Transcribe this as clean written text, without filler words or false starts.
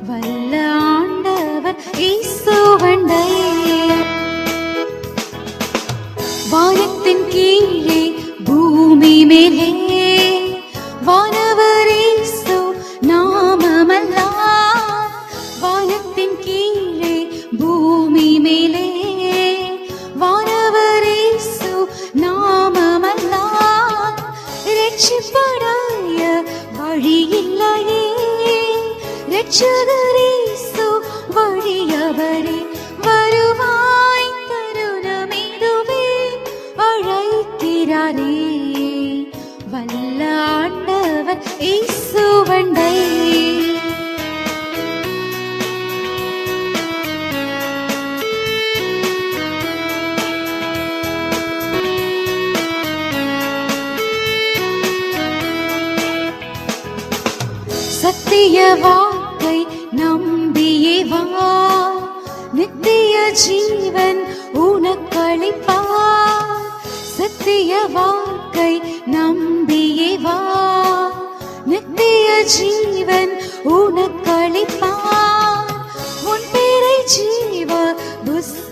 வல்ல ஆண்டவர் இயேசுவண்டை. வானத்தின் கீழே பூமி மேலே வானவர் இயேசு நாமமல்லார். வானத்தின் கீழே பூமி மேலே வானவர் இயேசு நாமமல்லார். இரட்சிப்படைய வழி இல்லையே, இரட்சகர் இயேசு வழியவரே. வருவாய் தருணமிதுவே அழைக்கிறாரே, வல்ல ஆண்டவர் இயேசுவண்டை. சத்திய வாக்கை நம்பியே வா, நித்திய ஜீவன் உனக்களிப்பார். சத்திய வாக்கை நம்பியே வா, நித்திய ஜீவன் உனக்களிப்பார். உன் பேரை ஜீவ புஸ்தகத்தில்